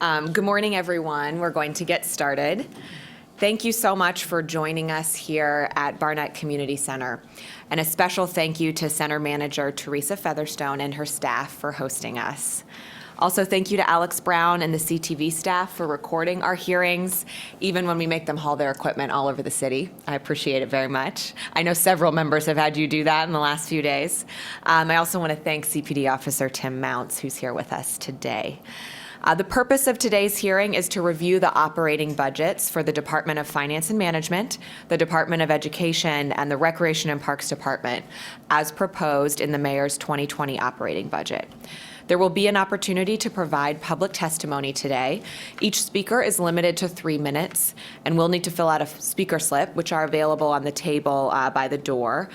Good morning, everyone. We're going to get started. Thank you so much for joining us here at Barnett Community Center. And a special thank you to Center Manager Teresa Featherstone and her staff for hosting us. Also, thank you to Alex Brown and the CTV staff for recording our hearings, even when we make them haul their equipment all over the city. I appreciate it very much. I know several members have had you do that in the last few days. I also want to thank CPD Officer Tim Mounts, who's here with us today. The purpose of today's hearing is to review the operating budgets for the Department of Finance and Management, the Department of Education, and the Recreation and Parks Department, as proposed in the Mayor's 2020 operating budget. There will be an opportunity to provide public testimony today. Each speaker is limited to 3 minutes, and will need to fill out a speaker slip, which are available on the table by the door.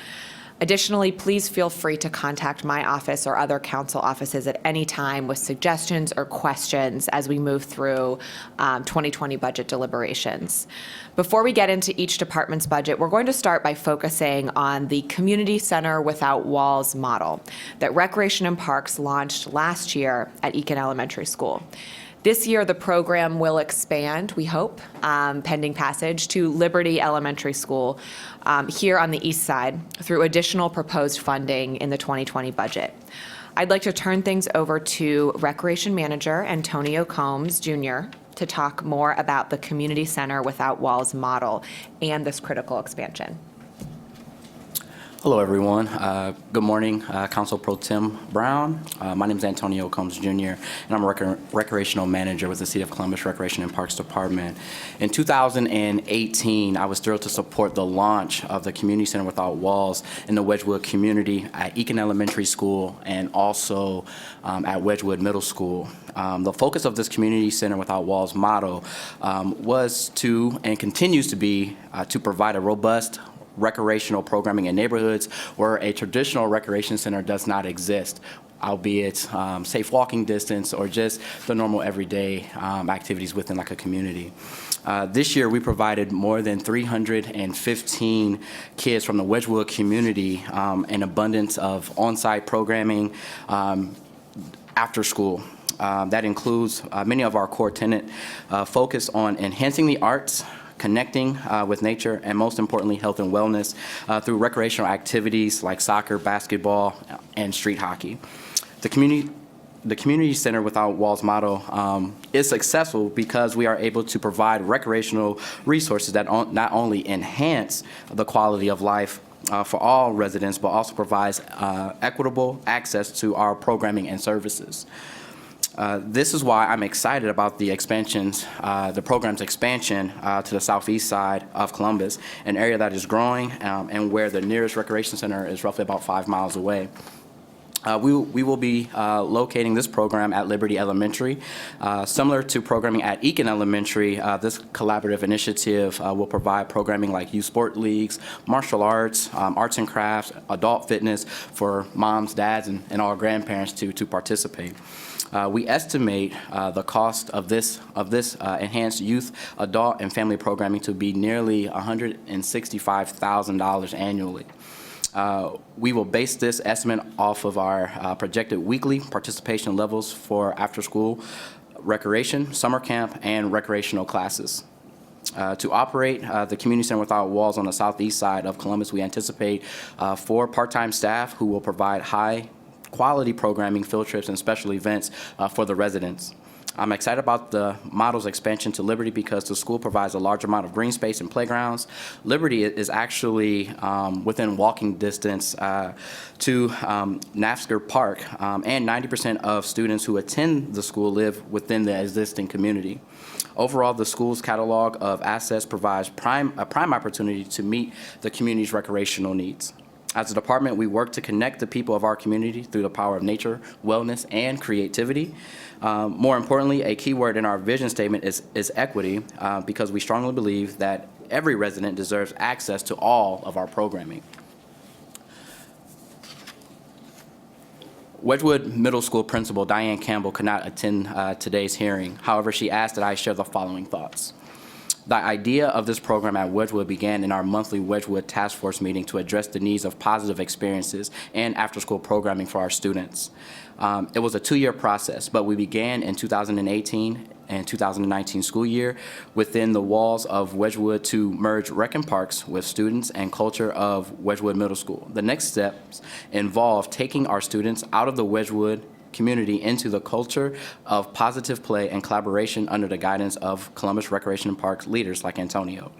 Additionally, please feel free to contact my office or other council offices at any time with suggestions or questions as we move through 2020 budget deliberations. Before we get into each department's budget, we're going to start by focusing on the Community Center Without Walls model that Recreation and Parks launched last year at Eakin Elementary School. This year, the program will expand, we hope, pending passage, to Liberty Elementary School here on the east side through additional proposed funding in the 2020 budget. I'd like to turn things over to Recreation Manager Antonio Combs, Jr. to talk more about the Community Center Without Walls model and this critical expansion. Hello, everyone. Good morning, Council Pro Tim Brown. My name is Antonio Combs, Jr., and I'm a recreational manager with the City of Columbus Recreation and Parks Department. In 2018, I was thrilled to support the launch of the Community Center Without Walls in the Wedgwood community at Eakin Elementary School and also at Wedgwood Middle School. The focus of this Community Center Without Walls model was to, and continues to be, to provide a robust recreational programming in neighborhoods where a traditional recreation center does not exist, albeit safe walking distance or just the normal everyday activities within like a community. This year, we provided more than 315 kids from the Wedgwood community an abundance of on-site programming after school. That includes many of our core tenets focus on enhancing the arts, connecting with nature, and most importantly, health and wellness through recreational activities like soccer, basketball, and street hockey. The Community Center Without Walls model is successful because we are able to provide recreational resources that not only enhance the quality of life for all residents, but also provides equitable access to our programming and services. This is why I'm excited about the expansions, the program's expansion to the southeast side of Columbus, an area that is growing and where the nearest recreation center is roughly about 5 miles away. We will be locating this program at Liberty Elementary. Similar to programming at Eakin Elementary, this collaborative initiative will provide programming like youth sport leagues, martial arts, arts and crafts, adult fitness for moms, dads, and all grandparents to participate. We estimate the cost of this enhanced youth, adult, and family programming to be nearly $165,000 annually. We will base this estimate off of our projected weekly participation levels for after-school recreation, summer camp, and recreational classes. To operate the Community Center Without Walls on the southeast side of Columbus, we anticipate 4 part-time staff who will provide high-quality programming, field trips, and special events for the residents. I'm excited about the model's expansion to Liberty because the school provides a large amount of green space and playgrounds. Liberty is actually within walking distance to Nafsker Park, and 90% of students who attend the school live within the existing community. Overall, the school's catalog of assets provides a prime opportunity to meet the community's recreational needs. As a department, we work to connect the people of our community through the power of nature, wellness, and creativity. More importantly, a key word in our vision statement is equity, because we strongly believe that every resident deserves access to all of our programming. Wedgwood Middle School Principal Diane Campbell could not attend today's hearing. However, she asked that I share the following thoughts. The idea of this program at Wedgwood began in our monthly Wedgwood Task Force meeting to address the needs of positive experiences and after-school programming for our students. It was a 2-year process, but we began in 2018 and 2019 school year within the walls of Wedgewood to merge Rec and Parks with students and culture of Wedgewood Middle School. The next steps involve taking our students out of the Wedgewood community into the culture of positive play and collaboration under the guidance of Columbus Recreation and Parks leaders like Antonio.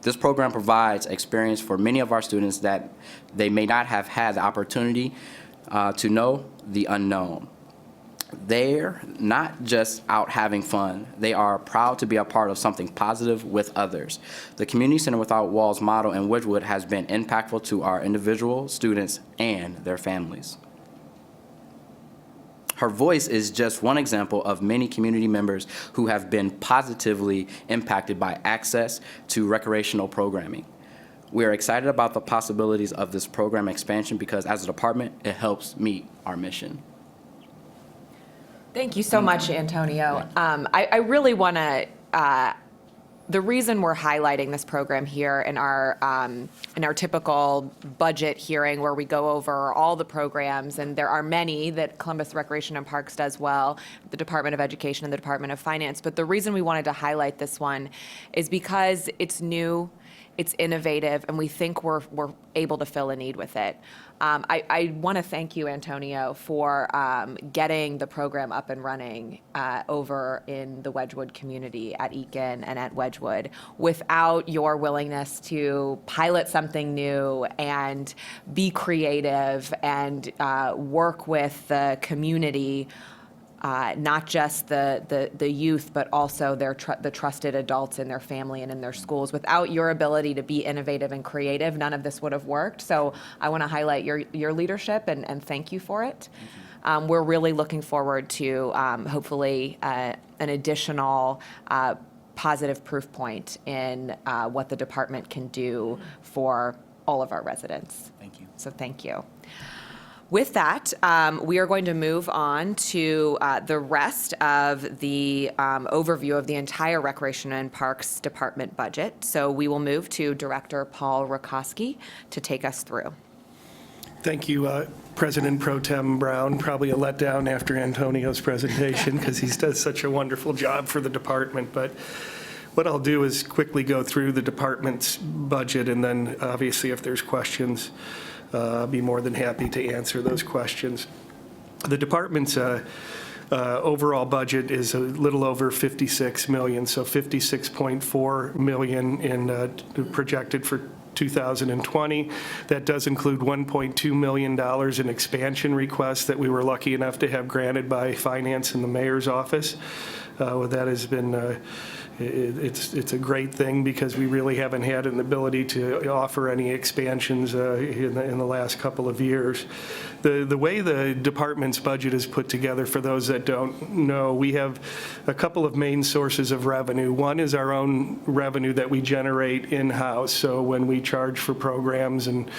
This program provides experience for many of our students that they may not have had the opportunity to know the unknown. They're not just out having fun. They are proud to be a part of something positive with others. The Community Center Without Walls model in Wedgewood has been impactful to our individual students and their families. Her voice is just one example of many community members who have been positively impacted by access to recreational programming. We are excited about the possibilities of this program expansion because as a department, it helps meet our mission. Thank you so much, Antonio. I really want to, the reason we're highlighting this program here in our typical budget hearing where we go over all the programs, and there are many that Columbus Recreation and Parks does well, the Department of Education and the Department of Finance, but the reason we wanted to highlight this one is because it's new, it's innovative, and we think we're able to fill a need with it. I want to thank you, Antonio, for getting the program up and running over in the Wedgewood community at Eakin and at Wedgewood. Without your willingness to pilot something new and be creative and work with the community, not just the youth, but also the trusted adults in their family and in their schools. Without your ability to be innovative and creative, none of this would have worked. So I want to highlight your leadership and thank you for it. We're really looking forward to hopefully an additional positive proof point in what the department can do for all of our residents. Thank you. So thank you. With that, we are going to move on to the rest of the overview of the entire Recreation and Parks Department budget. So we will move to Director Paul Rakoski to take us through. Thank you, President Pro Tem Brown. Probably a letdown after Antonio's presentation because he does such a wonderful job for the department. But what I'll do is quickly go through the department's budget, and then obviously if there's questions, I'll be more than happy to answer those questions. The department's overall budget is a little over $56 million, so $56.4 million in projected for 2020. That does include $1.2 million in expansion requests that we were lucky enough to have granted by Finance and the Mayor's Office. That has been it's a great thing because we really haven't had an ability to offer any expansions in the last couple of years. The way the department's budget is put together, for those that don't know, we have a couple of main sources of revenue. One is our own revenue that we generate in-house. So when we charge for programs and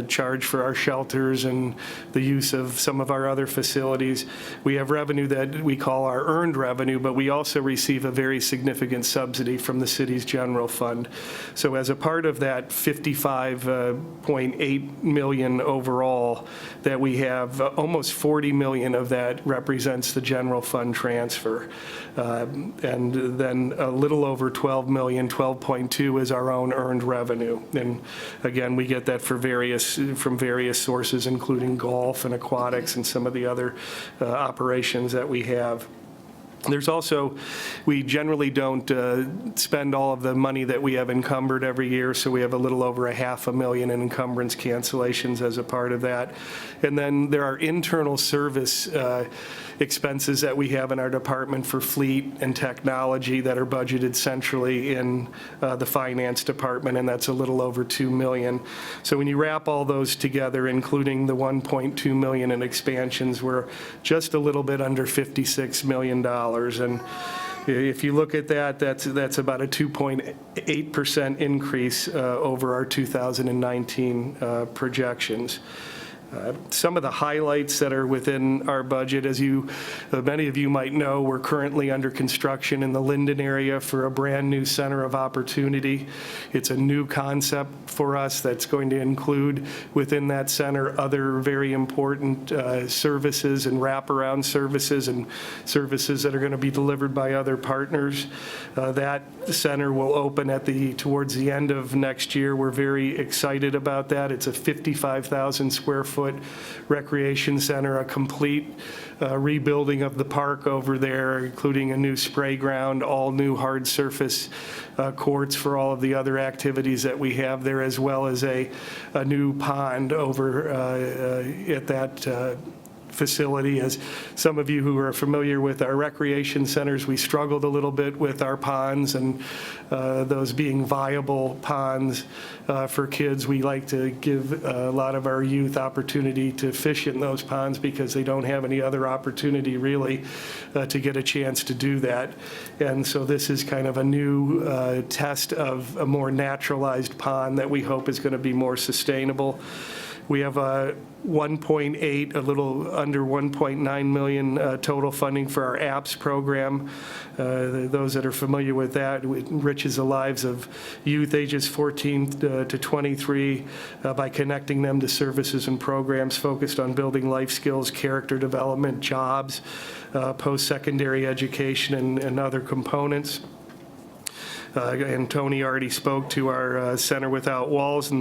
charge for our shelters and the use of some of our other facilities, we have revenue that we call our earned revenue, but we also receive a very significant subsidy from the city's general fund. So as a part of that $55.8 million overall that we have, almost $40 million of that represents the general fund transfer. And then a little over $12 million, 12.2 is our own earned revenue. And again, we get that from various sources, including golf and aquatics and some of the other operations that we have. There's also, we generally don't spend all of the money that we have encumbered every year, so we have a little over $500,000 in encumbrance cancellations as a part of that. And then there are internal service expenses that we have in our department for fleet and technology that are budgeted centrally in the finance department, and that's a little over $2 million. So when you wrap all those together, including the $1.2 million in expansions, we're just a little bit under $56 million. And if you look at that, that's about a 2.8% increase over our 2019 projections. Some of the highlights that are within our budget, as many of you might know, we're currently under construction in the Linden area for a brand-new center of opportunity. It's a new concept for us that's going to include within that center other very important services and wraparound services and services that are going to be delivered by other partners. That center will open towards the end of next year. We're very excited about that. It's a 55,000 square foot recreation center, a complete rebuilding of the park over there, including a new spray ground, all new hard surface courts for all of the other activities that we have there, as well as a new pond over at that facility. As some of you who are familiar with our recreation centers, we struggled a little bit with our ponds and those being viable ponds for kids. We like to give a lot of our youth opportunity to fish in those ponds because they don't have any other opportunity really to get a chance to do that. And so this is kind of a new test of a more naturalized pond that we hope is going to be more sustainable. We have a 1.8, a little under 1.9 million total funding for our APPS program. Those that are familiar with that, it enriches the lives of youth ages 14 to 23 by connecting them to services and programs focused on building life skills, character development, jobs, post-secondary education, and other components. And Tony already spoke to our Center Without Walls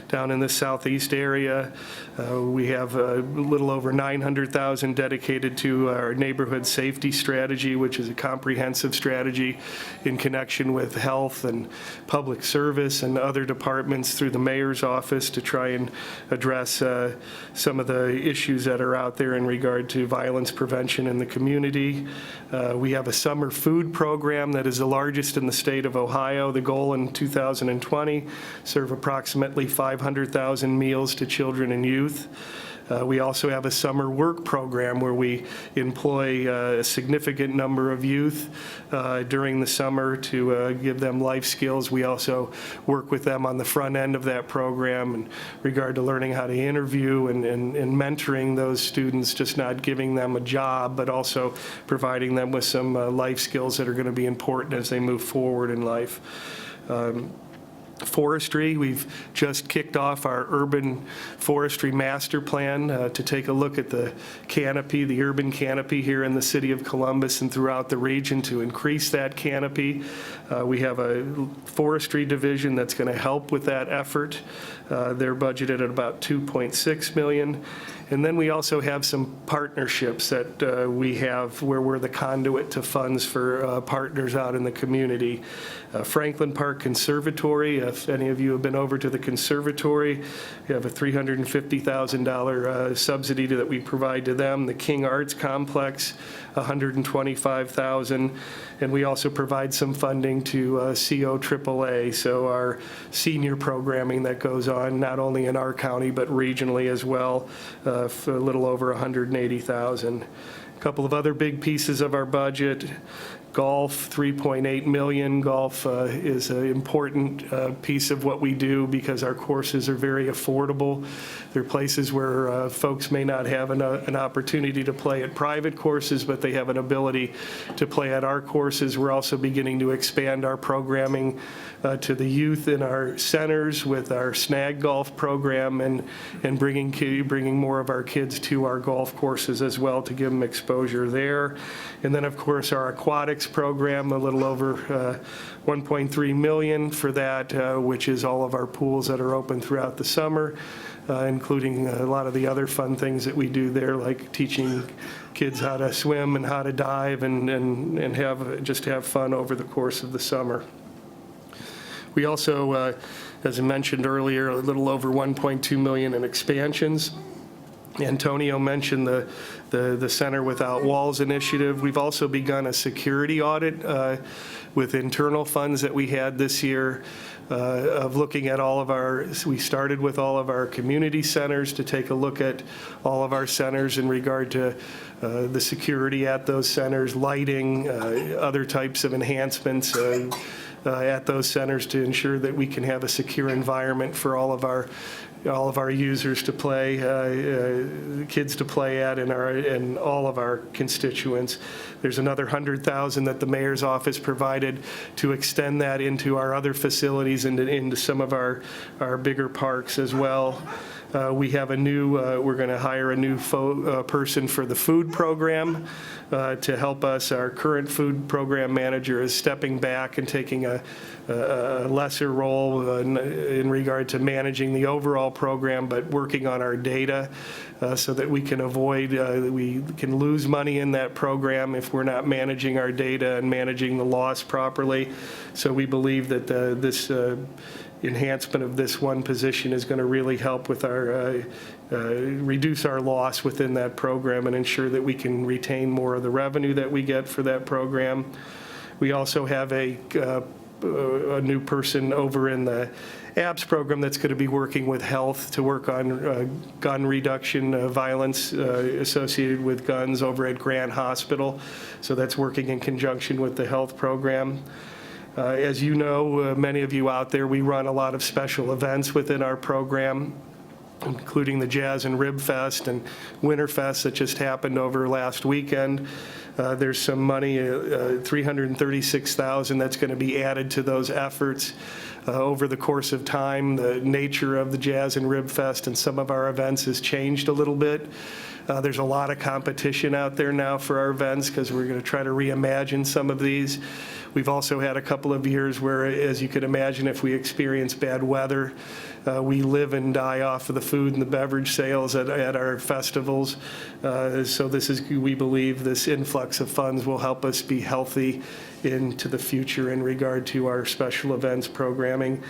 down in the southeast area. We have a little over $900,000 dedicated to our neighborhood safety strategy, which is a comprehensive strategy in connection with health and public service and other departments through the mayor's office to try and address some of the issues that are out there in regard to violence prevention in the community. We have a summer food program that is the largest in the state of Ohio. The goal in 2020, serve approximately 500,000 meals to children and youth. We also have a summer work program where we employ a significant number of youth during the summer to give them life skills. We also work with them on the front end of that program in regard to learning how to interview and mentoring those students, just not giving them a job, but also providing them with some life skills that are going to be important as they move forward in life. Forestry, we've just kicked off our urban forestry master plan to take a look at the canopy, the urban canopy here in the city of Columbus and throughout the region to increase that canopy. We have a forestry division that's going to help with that effort. They're budgeted at about $2.6 million. And then we also have some partnerships that we have where we're the conduit to funds for partners out in the community. Franklin Park Conservatory, if any of you have been over to the conservatory, we have a $350,000 subsidy that we provide to them. The King Arts Complex, $125,000. And we also provide some funding to COAAA, so our senior programming that goes on not only in our county but regionally as well, for a little over $180,000. A couple of other big pieces of our budget. Golf, $3.8 million. Golf is an important piece of what we do because our courses are very affordable. They're places where folks may not have an opportunity to play at private courses, but they have an ability to play at our courses. We're also beginning to expand our programming to the youth in our centers with our Snag Golf program and bringing more of our kids to our golf courses as well to give them exposure there. And then, of course, our aquatics program, a little over $1.3 million for that, which is all of our pools that are open throughout the summer, including a lot of the other fun things that we do there, like teaching kids how to swim and how to dive and have fun over the course of the summer. We also, as I mentioned earlier, a little over $1.2 million in expansions. Antonio mentioned the Center Without Walls initiative. We've also begun a security audit with internal funds that we had this year of looking at we started with all of our community centers to take a look at all of our centers in regard to the security at those centers, lighting, other types of enhancements at those centers to ensure that we can have a secure environment for all of our all of our users to play, kids to play at, and all of our constituents. There's another 100,000 that the mayor's office provided to extend that into our other facilities and into some of our bigger parks as well. We have a new, we're going to hire a new person for the food program to help us. Our current food program manager is stepping back and taking a lesser role in regard to managing the overall program, but working on our data so that we can avoid, we can lose money in that program if we're not managing our data and managing the loss properly. So we believe that this enhancement of this one position is going to really help with our, reduce our loss within that program and ensure that we can retain more of the revenue that we get for that program. We also have a new person over in the ABS program that's going to be working with health to work on gun reduction, violence associated with guns over at Grant Hospital. So that's working in conjunction with the health program. As you know, many of you out there, we run a lot of special events within our program, including the Jazz and Rib Fest and Winterfest that just happened over last weekend. There's some money, $336,000 that's going to be added to those efforts over the course of time. The nature of the Jazz and Rib Fest and some of our events has changed a little bit. There's a lot of competition out there now for our events because we're going to try to reimagine some of these. We've also had a couple of years where, as you can imagine, if we experience bad weather, we live and die off of the food and the beverage sales at our festivals. So this is, we believe, this influx of funds will help us be healthy into the future in regard to our special events programming.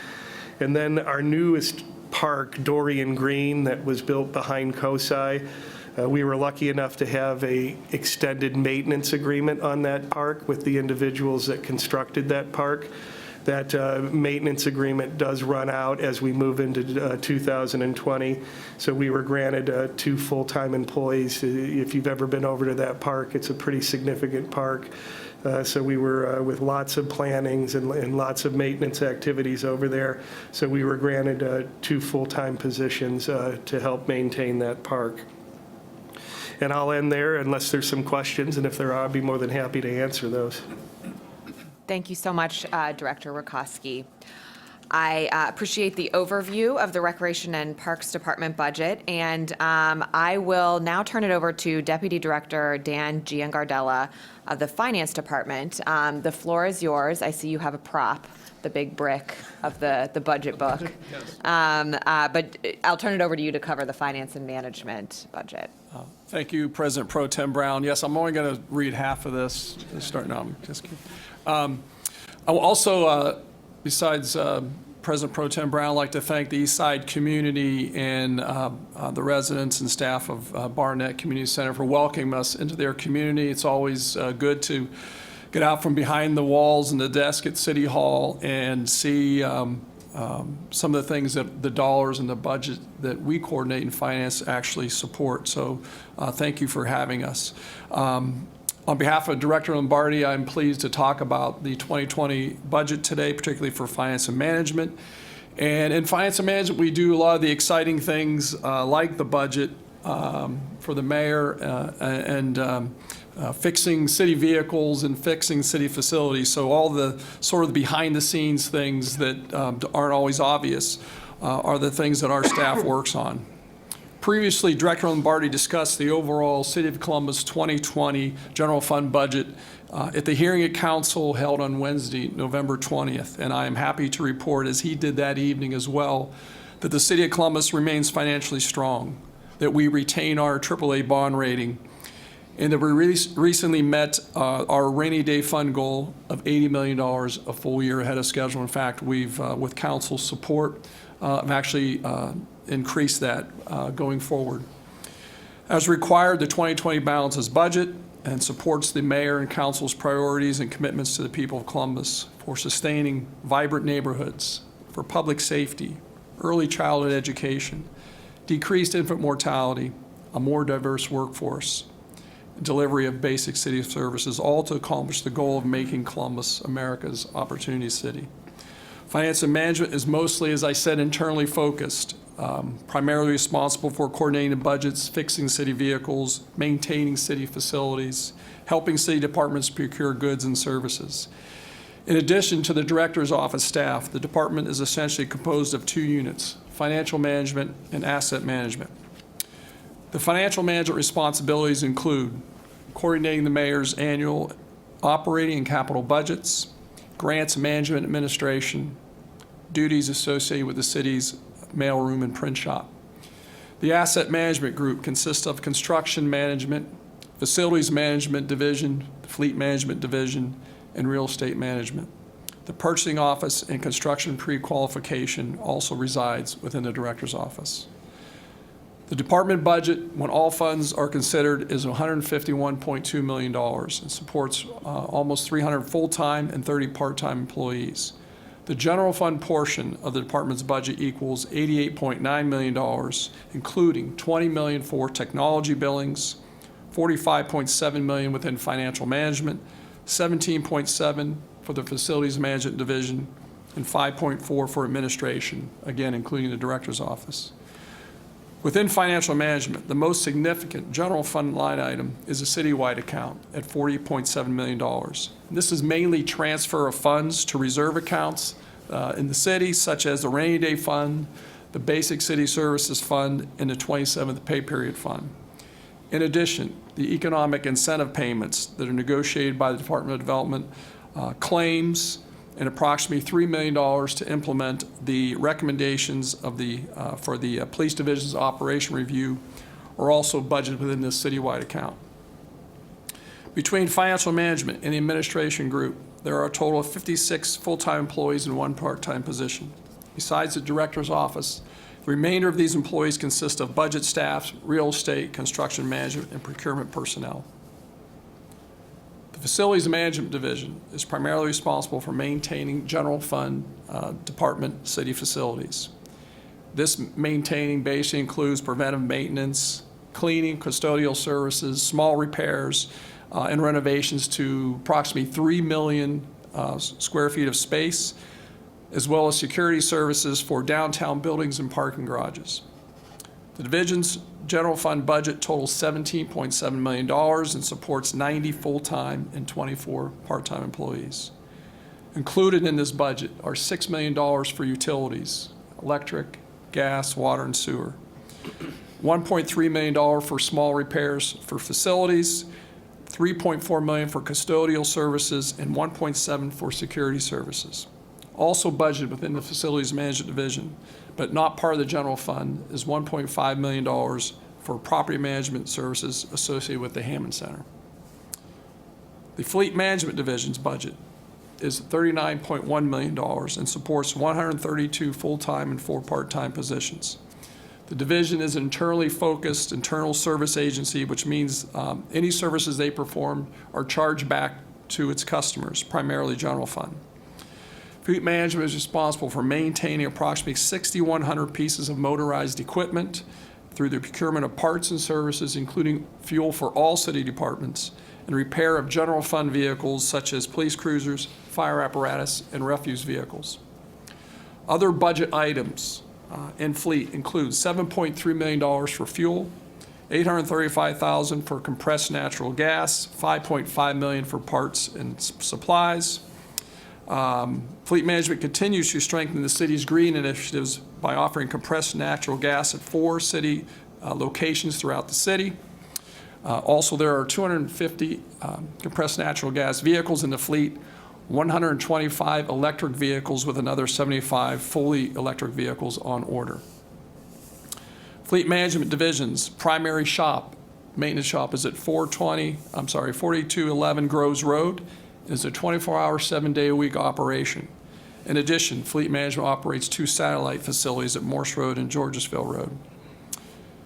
And then our newest park, Dorian Green, that was built behind COSI. We were lucky enough to have a extended maintenance agreement on that park with the individuals that constructed that park. That maintenance agreement does run out as we move into 2020. So we were granted 2 full-time employees. If you've ever been over to that park, it's a pretty significant park. So we were with lots of plannings and lots of maintenance activities over there. So we were granted 2 full-time positions to help maintain that park. And I'll end there unless there's some questions, and if there are, I'll be more than happy to answer those. Thank you so much, Director Rakoski. I appreciate the overview of the Recreation and Parks Department budget, and I will now turn it over to Deputy Director Dan Giangardella of the Finance Department. The floor is yours. I see you have a prop, the big brick of the budget book. Yes. But I'll turn it over to you to cover the Finance and Management budget. Thank you, President Pro Tem Brown. Yes, I'm only going to read half of this. Start now. I'm just kidding. I will also, besides President Pro Tem Brown, like to thank the Eastside community and the residents and staff of Barnett Community Center for welcoming us into their community. It's always good to get out from behind the walls and the desk at City Hall and see some of the things that the dollars and the budget that we coordinate in finance actually support. So thank you for having us. On behalf of Director Lombardi, I'm pleased to talk about the 2020 budget today, particularly for finance and management. And in finance and management, we do a lot of the exciting things like the budget for the mayor and fixing city vehicles and fixing city facilities. So all the sort of behind the scenes things that aren't always obvious are the things that our staff works on. Previously, Director Lombardi discussed the overall City of Columbus 2020 general fund budget at the hearing at council held on Wednesday, November 20th. And I am happy to report, as he did that evening as well, that the City of Columbus remains financially strong, that we retain our AAA bond rating, and that we recently met our rainy day fund goal of $80 million a full year ahead of schedule. In fact, we've, with council's support, have actually increase that going forward. As required, the 2020 balances budget and supports the mayor and council's priorities and commitments to the people of Columbus for sustaining vibrant neighborhoods, for public safety, early childhood education, decreased infant mortality, a more diverse workforce, delivery of basic city services, all to accomplish the goal of making Columbus America's opportunity city. Finance and management is mostly, as I said, internally focused. primarily responsible for coordinating budgets, fixing city vehicles, maintaining city facilities, helping city departments procure goods and services. In addition to the director's office staff, the department is essentially composed of 2 units, financial management and asset management. The financial management responsibilities include coordinating the mayor's annual operating and capital budgets, grants management administration, duties associated with the city's mailroom and print shop. The asset management group consists of construction management, facilities management division, fleet management division, and real estate management. The purchasing office and construction pre-qualification also resides within the director's office. The department budget, when all funds are considered, is $151.2 million and supports almost 300 full-time and 30 part-time employees. The general fund portion of the department's budget equals $88.9 million, including $20 million for technology billings, $45.7 million within financial management, $17.7 for the facilities management division, and $5.4 for administration, again, including the director's office. Within financial management, the most significant general fund line item is a citywide account at $40.7 million. This is mainly transfer of funds to reserve accounts in the city, such as the rainy day fund, the basic city services fund, and the 27th pay period fund. In addition, the economic incentive payments that are negotiated by the Department of Development, claims, and approximately $3 million to implement the recommendations of for the Police Division's operation review are also budgeted within this citywide account. Between financial management and the administration group, there are a total of 56 full-time employees and 1 part-time position. Besides the director's office, the remainder of these employees consist of budget staff, real estate, construction management, and procurement personnel. The Facilities Management Division is primarily responsible for maintaining general fund department city facilities. This maintaining basically includes preventive maintenance, cleaning, custodial services, small repairs, and renovations to approximately 3 million square feet of space, as well as security services for downtown buildings and parking garages. The division's general fund budget totals $17.7 million and supports 90 full-time and 24 part-time employees. Included in this budget are $6 million for utilities, electric, gas, water, and sewer, $1.3 million for small repairs for facilities, $3.4 million for custodial services, and $1.7 for security services. Also budgeted within the Facilities Management Division, but not part of the general fund, is $1.5 million for property management services associated with the Hammond Center. The Fleet Management Division's budget is $39.1 million and supports 132 full-time and 4 part-time positions. The division is an internally focused internal service agency, which means any services they perform are charged back to its customers, primarily general fund. Fleet Management is responsible for maintaining approximately 6,100 pieces of motorized equipment through the procurement of parts and services, including fuel for all city departments, and repair of general fund vehicles such as police cruisers, fire apparatus, and refuse vehicles. Other budget items in fleet include $7.3 million for fuel, $835,000 for compressed natural gas, $5.5 million for parts and supplies. Fleet Management continues to strengthen the city's green initiatives by offering compressed natural gas at 4 city locations throughout the city. Also, there are 250 compressed natural gas vehicles in the fleet, 125 electric vehicles with another 75 fully electric vehicles on order. Fleet Management Division's primary maintenance shop is at 4211 Groves Road. It's a 24-hour, 7-day-a-week operation. In addition, Fleet Management operates 2 satellite facilities at Morse Road and Georgesville Road.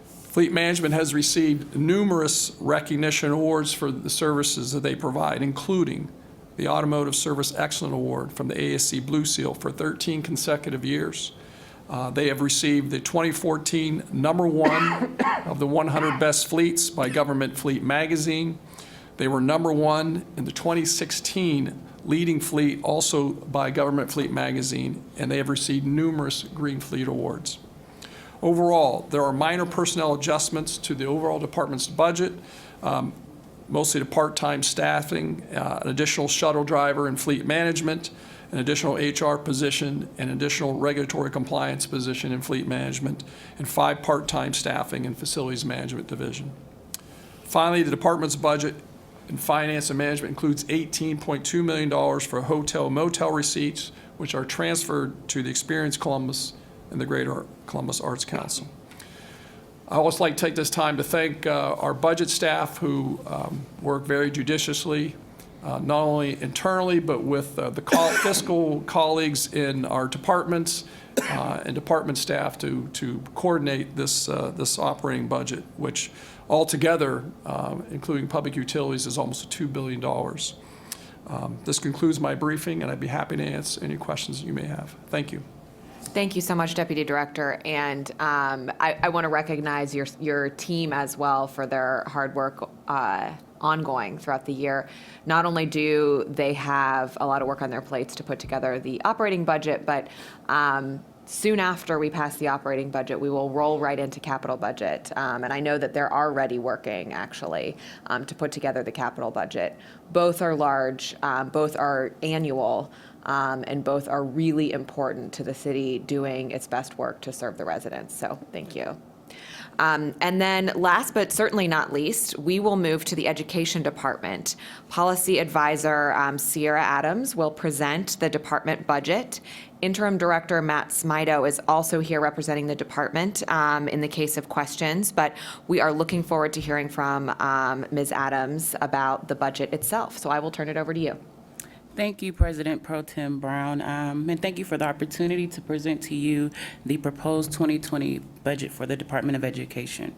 Fleet Management has received numerous recognition awards for the services that they provide, including the Automotive Service Excellence Award from the ASC Blue Seal for 13 consecutive years. They have received the 2014 #1 of the 100 Best Fleets by Government Fleet Magazine. They were #1 in the 2016 Leading Fleet, also by Government Fleet Magazine, and they have received numerous Green Fleet awards. Overall, there are minor personnel adjustments to the overall department's budget, mostly to part-time staffing, an additional shuttle driver and fleet management, an additional HR position, an additional regulatory compliance position in fleet management, and 5 part-time staffing in facilities management division. Finally, the department's budget in finance and management includes $18.2 million for hotel motel receipts, which are transferred to the Experience Columbus and the Greater Columbus Arts Council. I also like to take this time to thank our budget staff who work very judiciously, not only internally, but with the fiscal colleagues in our departments and department staff to coordinate this operating budget, which altogether, including public utilities, is almost $2 billion. This concludes my briefing, and I'd be happy to answer any questions you may have. Thank you. Thank you so much, Deputy Director. And I want to recognize your team as well for their hard work ongoing throughout the year. Not only do they have a lot of work on their plates to put together the operating budget, but soon after we pass the operating budget, we will roll right into capital budget. And I know that they're already working, actually, to put together the capital budget. Both are large, both are annual, and both are really important to the city doing its best work to serve the residents. So thank you. And then last but certainly not least, we will move to the Education Department. Policy Advisor Sierra Adams will present the department budget. Interim Director Matt Smido is also here representing the department in the case of questions, but we are looking forward to hearing from Ms. Adams about the budget itself. So I will turn it over to you. Thank you, President Pro Tem Brown, and thank you for the opportunity to present to you the proposed 2020 budget for the Department of Education.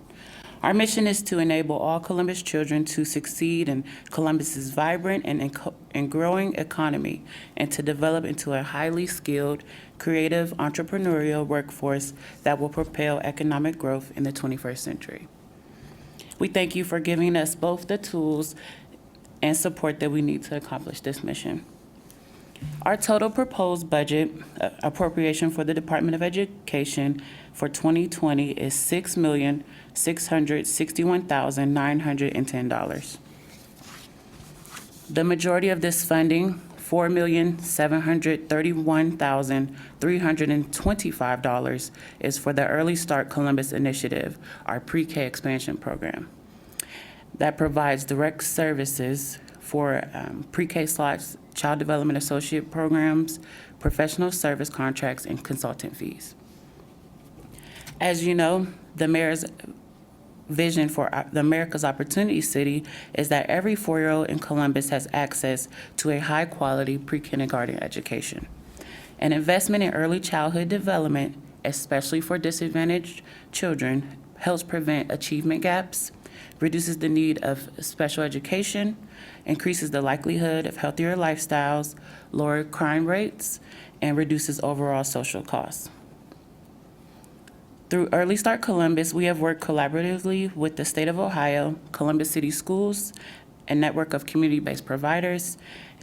Our mission is to enable all Columbus children to succeed in Columbus's vibrant and growing economy, and to develop into a highly skilled, creative, entrepreneurial workforce that will propel economic growth in the 21st century. We thank you for giving us both the tools and support that we need to accomplish this mission. Our total proposed budget appropriation for the Department of Education for 2020 is $6,661,910. The majority of this funding, $4,731,325, is for the Early Start Columbus Initiative, our pre-K expansion program that provides direct services for pre-K slots, child development associate programs, professional service contracts, and consultant fees. As you know, the mayor's vision for the America's Opportunity City is that every 4-year-old in Columbus has access to a high-quality pre-kindergarten education. An investment in early childhood development, especially for disadvantaged children, helps prevent achievement gaps, reduces the need of special education, increases the likelihood of healthier lifestyles, lower crime rates, and reduces overall social costs. Through Early Start Columbus, we have worked collaboratively with the State of Ohio, Columbus City Schools, a network of community-based providers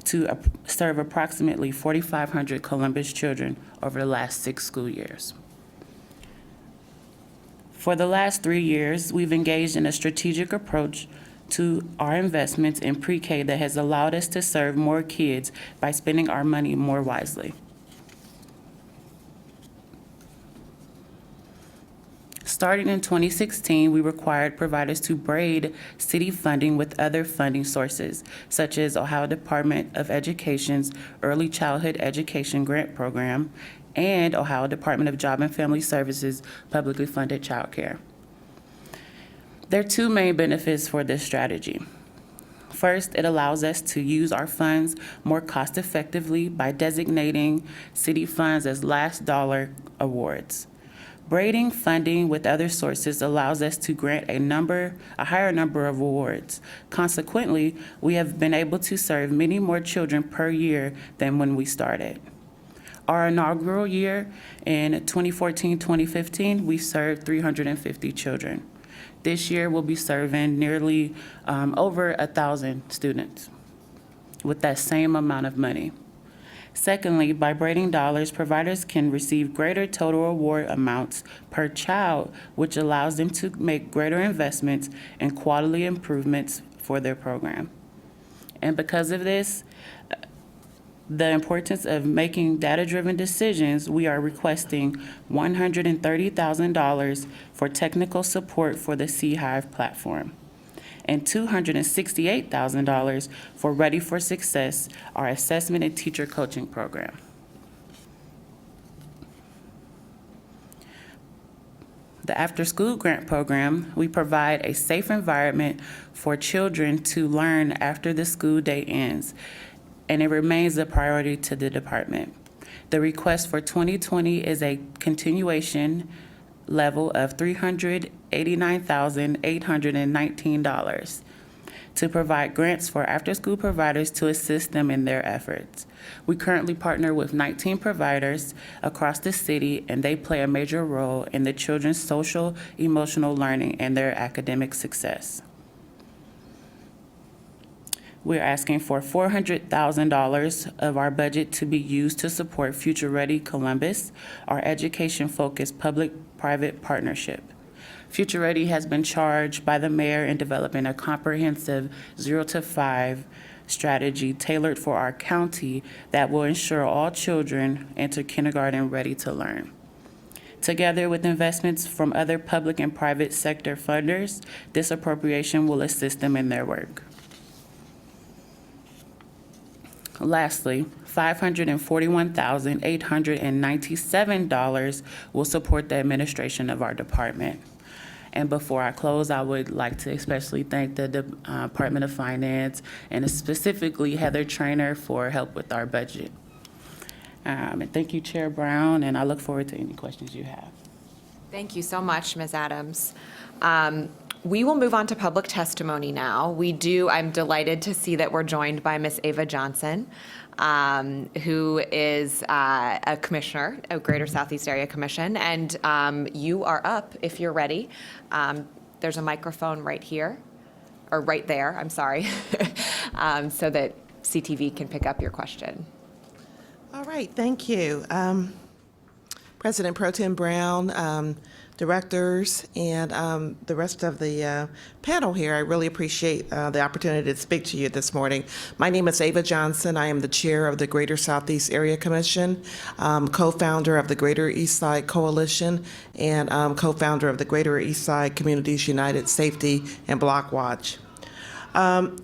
to serve approximately 4,500 Columbus children over the last 6 school years. For the last 3 years, we've engaged in a strategic approach to our investments in pre-K that has allowed us to serve more kids by spending our money more wisely. Starting in 2016, we required providers to braid city funding with other funding sources, such as Ohio Department of Education's Early Childhood Education Grant Program and Ohio Department of Job and Family Services publicly funded child care. There are 2 main benefits for this strategy. First, it allows us to use our funds more cost-effectively by designating city funds as last dollar awards. Braiding funding with other sources allows us to grant a higher number of awards. Consequently, we have been able to serve many more children per year than when we started. Our inaugural year in 2014-2015, we served 350 children. This year, we'll be serving nearly over 1,000 students with that same amount of money. Secondly, by braiding dollars, providers can receive greater total award amounts per child, which allows them to make greater investments and quality improvements for their program. And because of this, the importance of making data-driven decisions, we are requesting $130,000 for technical support for the C-Hive platform and $268,000 for Ready for Success, our assessment and teacher coaching program. The after-school grant program, we provide a safe environment for children to learn after the school day ends, and it remains a priority to the department. The request for 2020 is a continuation level of $389,819 to provide grants for after-school providers to assist them in their efforts. We currently partner with 19 providers across the city, and they play a major role in the children's social, emotional learning and their academic success. We're asking for $400,000 of our budget to be used to support Future Ready Columbus, our education-focused public-private partnership. Future Ready has been charged by the mayor in developing a comprehensive 0 to 5 strategy tailored for our county that will ensure all children enter kindergarten ready to learn. Together with investments from other public and private sector funders, this appropriation will assist them in their work. Lastly, $541,897 will support the administration of our department. And before I close, I would like to especially thank the Department of Finance and specifically Heather Trainer for help with our budget. And thank you, Chair Brown, and I look forward to any questions you have. Thank you so much, Ms. Adams. We will move on to public testimony now. I'm delighted to see that we're joined by Ms. Ava Johnson, who is a commissioner of Greater Southeast Area Commission. And you are up if you're ready. There's a microphone right here, or right there, I'm sorry, so that CTV can pick up your question. All right, thank you. President Pro Tem Brown, directors, and the rest of the panel here, I really appreciate the opportunity to speak to you this morning. My name is Ava Johnson. I am the chair of the Greater Southeast Area Commission, co-founder of the Greater East Side Coalition, and co-founder of the Greater East Side Communities United Safety and Block Watch.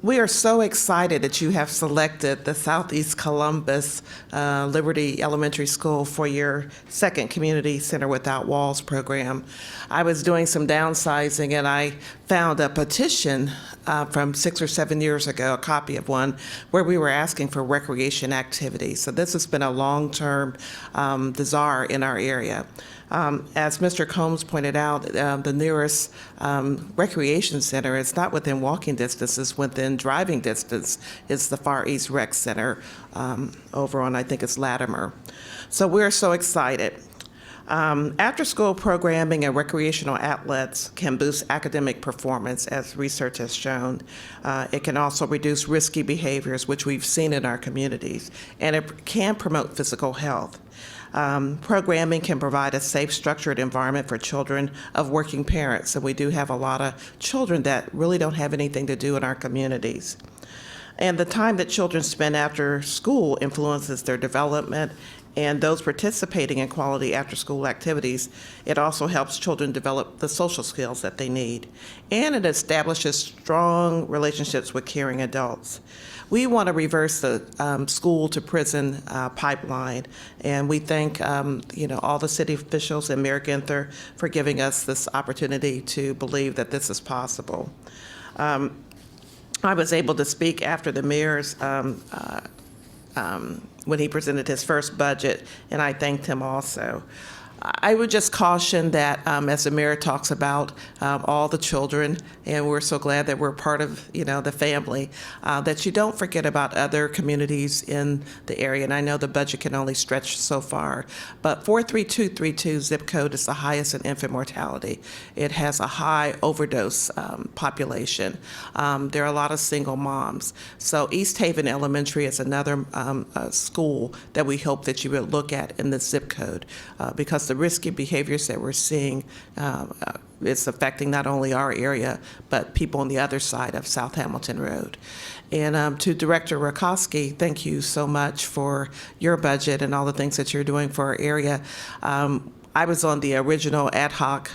We are so excited that you have selected the Southeast Columbus Liberty Elementary School for your second Community Center Without Walls program. I was doing some downsizing and I found a petition from 6 or 7 years ago, a copy of one, where we were asking for recreation activities. So this has been a long-term desire in our area. As Mr. Combs pointed out, the nearest recreation center is not within walking distance, it's within driving distance. It's the Far East Rec Center over on, I think it's Latimer. So we're so excited. After-school programming and recreational outlets can boost academic performance, as research has shown. It can also reduce risky behaviors, which we've seen in our communities, and it can promote physical health. Programming can provide a safe, structured environment for children of working parents, and we do have a lot of children that really don't have anything to do in our communities. And the time that children spend after school influences their development, and those participating in quality after-school activities, it also helps children develop the social skills that they need. And it establishes strong relationships with caring adults. We want to reverse the school-to-prison pipeline, and we thank all the city officials and Mayor Ginther for giving us this opportunity to believe that this is possible. I was able to speak after the mayor's when he presented his first budget, and I thanked him also. I would just caution that as the mayor talks about all the children, and we're so glad that we're part of, the family, that you don't forget about other communities in the area. And I know the budget can only stretch so far, but 43232 zip code is the highest in infant mortality. It has a high overdose population. There are a lot of single moms. So East Haven Elementary is another school that we hope that you would look at in the zip code because the risky behaviors that we're seeing is affecting not only our area, but people on the other side of South Hamilton Road. And to Director Rakowski, thank you so much for your budget and all the things that you're doing for our area. I was on the original ad hoc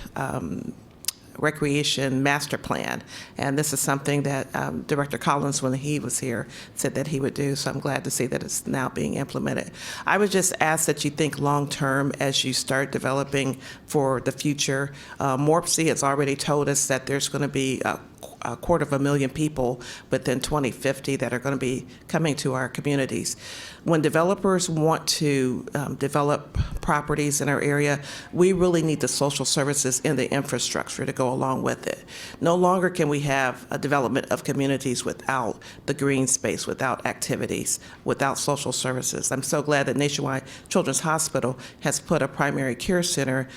recreation master plan. And this is something that Director Collins, when he was here, said that he would do. So I'm glad to see that it's now being implemented. I would just ask that you think long-term as you start developing for the future. MORPC has already told us that there's going to be a 250,000 people within 2050 that are going to be coming to our communities. When developers want to develop properties in our area, we really need the social services and the infrastructure to go along with it. No longer can we have a development of communities without the green space, without activities, without social services. I'm so glad that Nationwide Children's Hospital has put a primary care center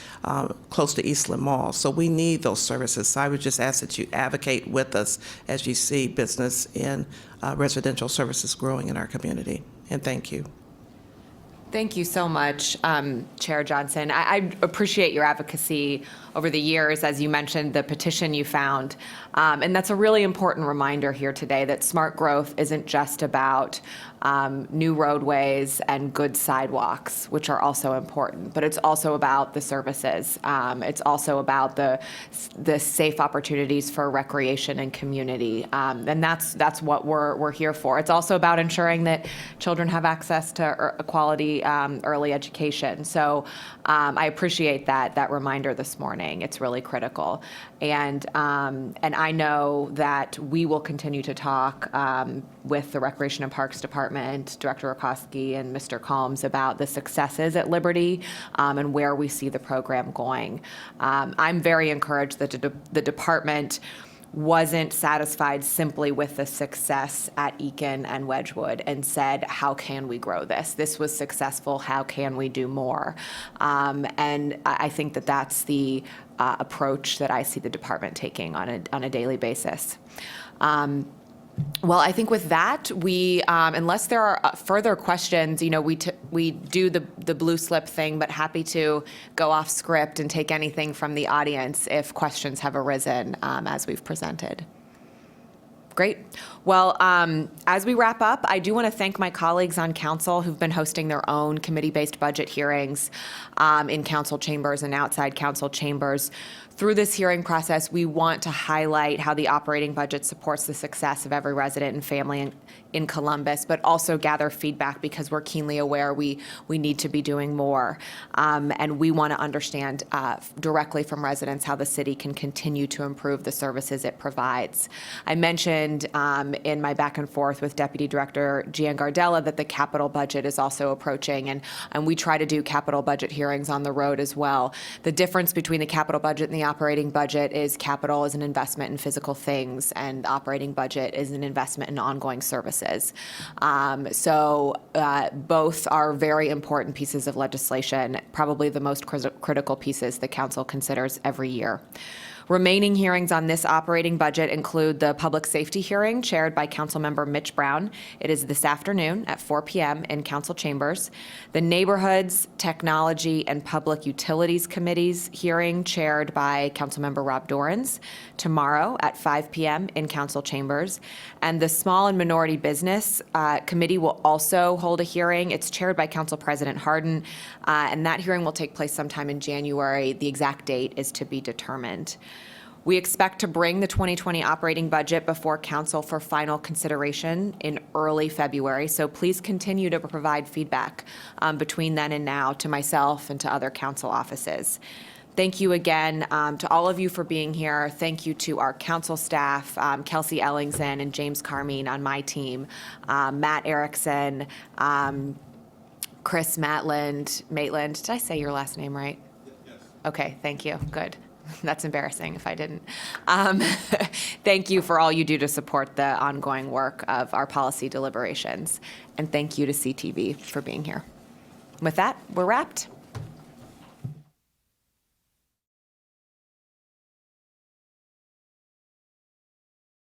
close to Eastland Mall. So we need those services. So I would just ask that you advocate with us as you see business and residential services growing in our community. And thank you. Thank you so much, Chair Johnson. I appreciate your advocacy over the years, as you mentioned, the petition you found. And that's a really important reminder here today that smart growth isn't just about new roadways and good sidewalks, which are also important, but it's also about the services. It's also about the safe opportunities for recreation and community. And that's what we're here for. It's also about ensuring that children have access to a quality early education. So I appreciate that reminder this morning. It's really critical. And I know that we will continue to talk with the Recreation and Parks Department, Director Rakowski and Mr. Combs about the successes at Liberty and where we see the program going. I'm very encouraged that the department wasn't satisfied simply with the success at Eakin and Wedgwood and said, how can we grow this? This was successful, how can we do more? And I think that that's the approach that I see the department taking on a daily basis. Well, I think with that, we, unless there are further questions, we do the blue slip thing, but happy to go off script and take anything from the audience if questions have arisen as we've presented. Great. Well, as we wrap up, I do want to thank my colleagues on council who've been hosting their own committee-based budget hearings in council chambers and outside council chambers. Through this hearing process, we want to highlight how the operating budget supports the success of every resident and family in Columbus, but also gather feedback because we're keenly aware we need to be doing more. And we want to understand directly from residents how the city can continue to improve the services it provides. I mentioned in my back and forth with Deputy Director Gian Gardella that the capital budget is also approaching, and we try to do capital budget hearings on the road as well. The difference between the capital budget and the operating budget is capital is an investment in physical things, and operating budget is an investment in ongoing services. So both are very important pieces of legislation, probably the most critical pieces the council considers every year. Remaining hearings on this operating budget include the public safety hearing chaired by Councilmember Mitch Brown. It is this afternoon at 4 p.m. in council chambers. The Neighborhoods, Technology, and Public Utilities Committee's hearing chaired by Councilmember Rob Dorans tomorrow at 5 p.m. in council chambers. And the Small and Minority Business Committee will also hold a hearing. It's chaired by Council President Hardin, and that hearing will take place sometime in January. The exact date is to be determined. We expect to bring the 2020 operating budget before council for final consideration in early February, so please continue to provide feedback between then and now to myself and to other council offices. Thank you again to all of you for being here. Thank you to our council staff, Kelsey Ellingson and James Carmine on my team, Matt Erickson, Chris Maitland. Did I say your last name right? Okay, thank you. Good. That's embarrassing if I didn't. Thank you for all you do to support the ongoing work of our policy deliberations. And thank you to CTV for being here. With that, we're wrapped.